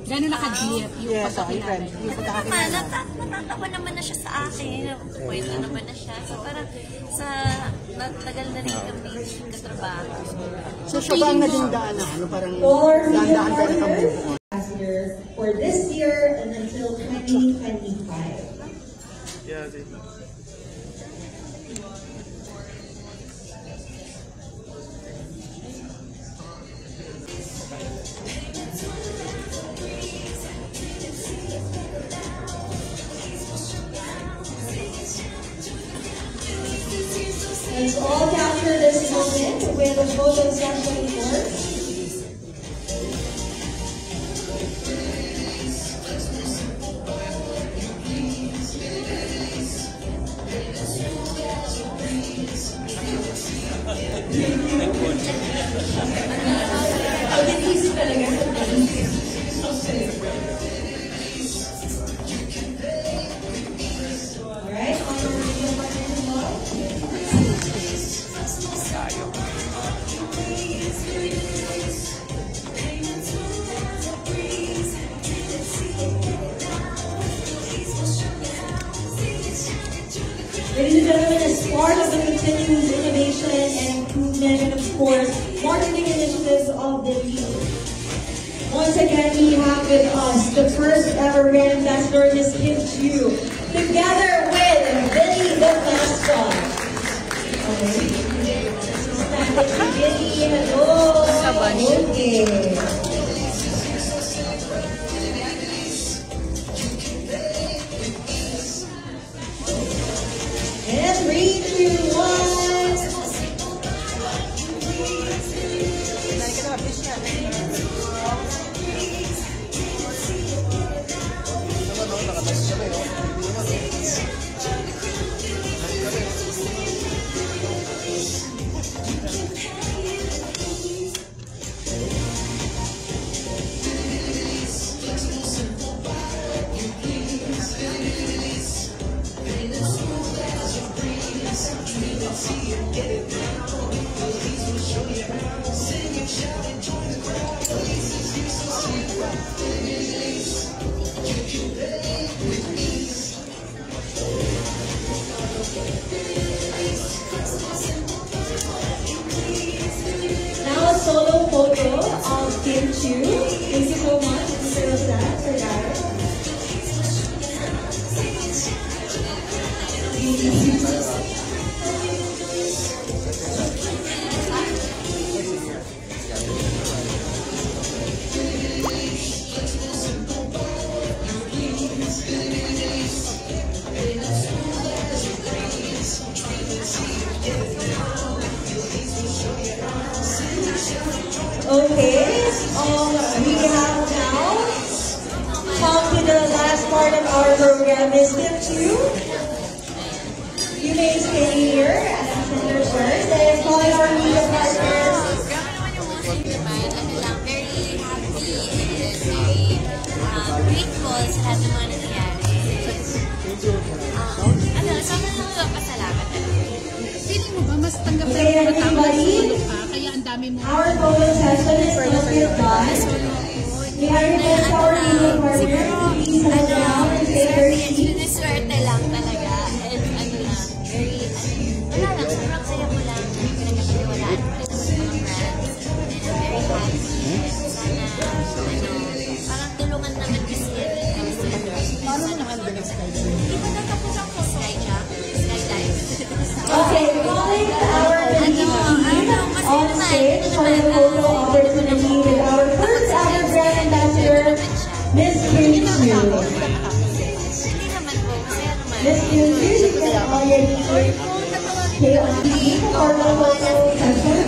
Gano'n nakadlip yung pagkakilala? Natatawa naman na siya sa akin. Pwede naman na siya. So parang sa natagal na rin kami katrabaho. So siya ba ang naging daan na? Ano parang daan-daan ka na kami? For this year and until 2025. Yeah, Let's all capture this moment with a photo session first. Ladies and gentlemen, as part of the continuous innovation and improvement and of course, marketing initiatives of the league. Once again, we have with us the first ever brand ambassador, Ms. Kim Chiu, together with Billy the Mascot. Okay. Billy, hello. Okay. And 3, 2, 1. Now a solo photo of Kim Chiu. Thank you so much, Mr. Rosette, for that. Okay, we have now come to the last part of our program. Ms. Kim Chiu, you may stay here at the center first. And calling our media partners. Very happy and very grateful sa lahat ng mga nangyari. Sobrang pasalamat talaga. Feeling mo ba mas tanggapin mo na tama ka? Kaya ang dami mo. Our photo session is not yet done. We are request our media partners to please hold down and take their seats. Swerte lang talaga. And wala lang, sobrang saya ko lang na pinagkakatiwalaan ko rin ng mga brands. And I'm very happy. Sana, parang tulungan naman kasi yan when it comes to endorsements. Paano mo naman din ang Skydive? Hindi ko natapusan ko Skydive. Okay, calling our media on stage for the photo opportunity with our first ever brand ambassador, Ms. Kim Chiu. Ms. Kim Chiu, you can already stay on the for the photo session.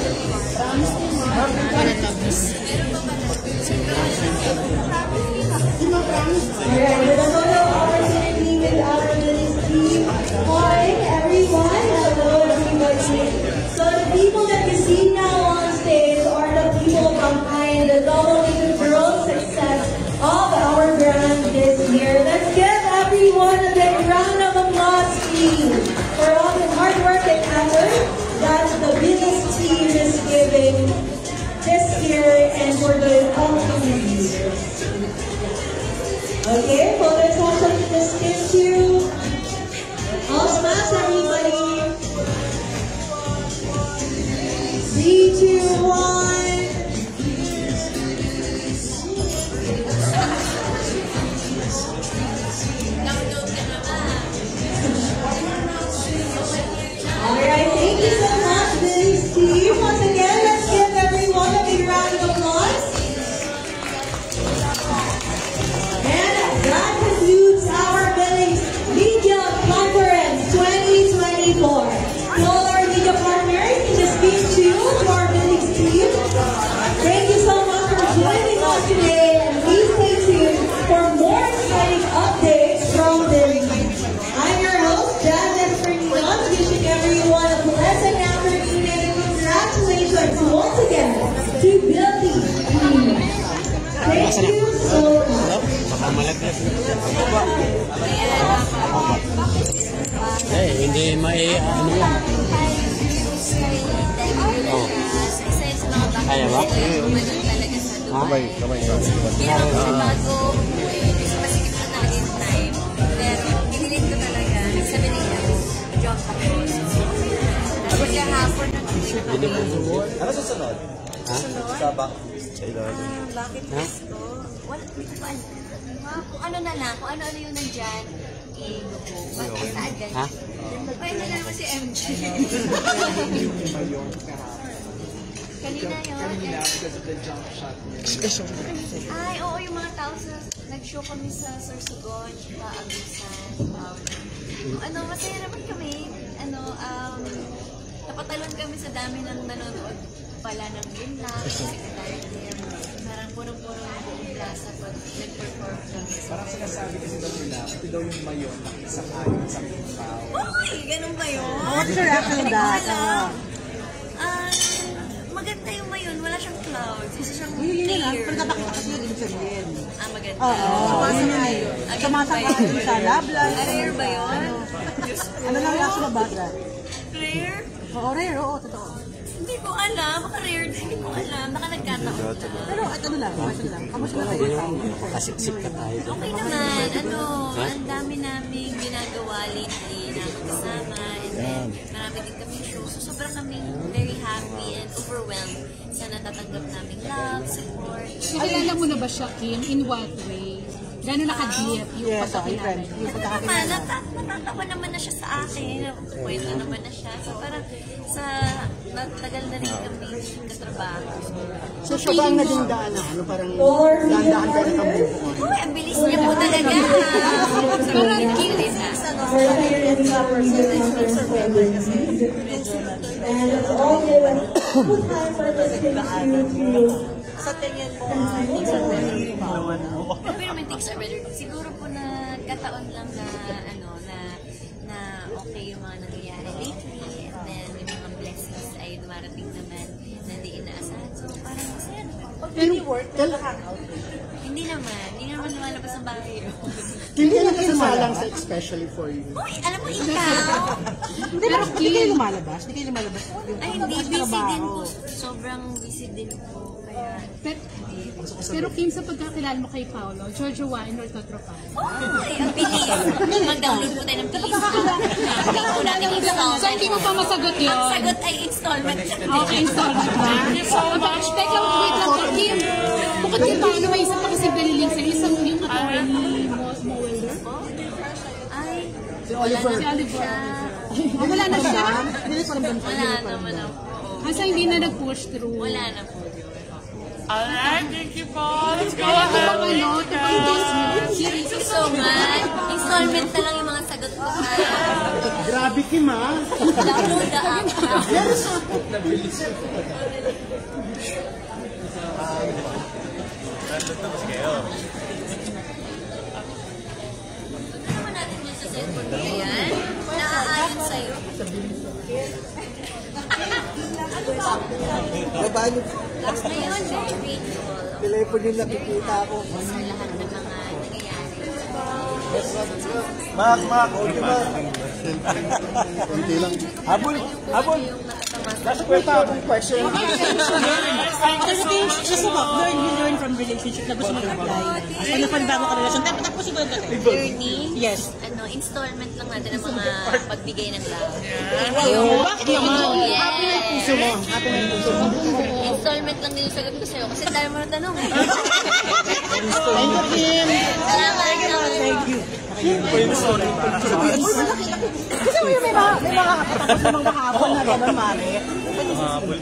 Alright, with a photo opportunity with our Lily's team. Morning, everyone. Hello, everybody. So the people that you see now on stage are the people behind the double-digit success of our brand this year. Let's give everyone a big round of applause, please, for all the hard work and effort that the business team is giving this year and for the upcoming years. Okay, photo session in the skin too. All smash everybody. 3, 2, 1. Alright, thank you so much, Billy's team. Once again, let's give everyone a big round of applause. And that concludes our Billy's Media Conference 2024. To all our media partners, just speak to our Billy's team. Thank you so much for joining us today, and please stay tuned for more exciting updates from Billy. I'm your host, Jasmine Fernandez, wishing everyone a pleasant afternoon and congratulations once again to Billy. Thank you so much. Hindi may ano yan. Kaya ba? Kamay. Ginawa ko siya bago umuwi. Kasi masikip na talaga yung time. Pero, ginilit ko talaga. Nagsabi niya, job ako. Tapos yung hapon na Ano susunod? Ha? Sabak. Sailor. bakit gusto? Wala, hindi ko pa alam. Kung ano na lang, kung ano-ano yung nandyan, bakit saan ganyan? Ha? Pwede na naman si MJ. Kanina yun. Ay, oo, yung mga tao sa, nag-show kami sa Sorsogon, sa Agusan, ano, masaya naman kami. Napatalon kami sa dami ng nanonood pala ng Limla, kasi parang punong-puno ng buong plaza pag nag-perform kami. Parang sinasabi kasi daw nila, ito daw yung mayon ng isang ayon sa tao. Uy, ganun ba yun? What's your reaction on that? Maganda yung mayon, wala siyang clouds. Isa siyang clear. Pagkabakit kasi yung ibig sabihin. Maganda. Oo, yun nga eh. Sumasang sa lablan. Rare ba yun? Ano lang lang sa babasa? Rare? Oo, rare, oo, totoo. Hindi ko alam. Baka rare din. Hindi ko alam. Baka nagkataon lang. Pero ano lang, kamusta na kayo? Kasiksik ka tayo. Okay naman. Ang dami namin ginagawa lately na magkasama. And then, marami din kami show. So, sobrang kaming very happy and overwhelmed sa natatanggap naming love, support. Kilala mo na ba siya, Kim? In what way? Gano'n naka-deep yung Yes, okay, pagkakilala friend. niyo? Yung Naman, pagkakakilala. natatawa naman na siya sa akin. Kwento naman na siya. So, parang sa natagal na rin kami katrabaho. So siya ba ang naging daan na? Ano parang dahan-dahan ka nakamove on? Uy, ang bilis niya po talaga. Parang kilit na. And it's all given full time for this to Sa tingin mo, Pero may things are better. Siguro po na kataon lang na na okay yung mga nangyayari lately, and then yung mga blessings ay dumarating naman na hindi inaasahan. So parang masaya naman. Pero, Hindi naman lumalabas ang bahay. hindi na kasasalang sa especially for you. Uy, alam mo ikaw? Hindi kayo lumalabas? Hindi kayo lumalabas? Ay, hindi. Busy din po. Sobrang busy din po. Kaya, Pero Kim, sa pagkakilala mo kay Paolo, Giorgio Wine or Totro Pan? uy, ang bilis. Mag-download po tayo ng bilis. Link po natin installment. So, hindi mo pa masagot yun? Ang sagot ay installment. Okay, installment ba? Thank you, wait lang kay Kim. Bukod kay Paolo, may isa pa kasi baliling sa isang yung katawan ni Mowelder. Ay, Si Oliver. Si Oliver. Wala na siya? wala naman ako. Kasi hindi na nag-push through. Wala na po. Alright, thank you po. Let's go Ito ahead. bang ano? Ito bang Thank you so much. Installment na lang yung mga sagot ko. Grabe, Kim, ha? Download the app. Ito naman natin yung sa cellphone ko yan. Naaayon sa'yo. Last na yun, very grateful. Telepono yung nakikita ko. Sa lahat ng mga nangyayari. Mak, okay ba? Kunti lang. Habol. Yung natatama Last question. Just you learn from relationship na gusto mag-apply. Ano pa bago ka relasyon? Tapos siguro dati. Journey. Yes. Installment lang natin ang mga pagbigay ng love. Bakit naman? Happy na yung puso mo. Happy na yung puso mo. Installment lang din yung sagot ko sa'yo kasi dahil mo na tanong. Thank you, Kim. Salamat. Thank you. Kasi may mga tapos namang mahapon na gano'n, Mare. Habol.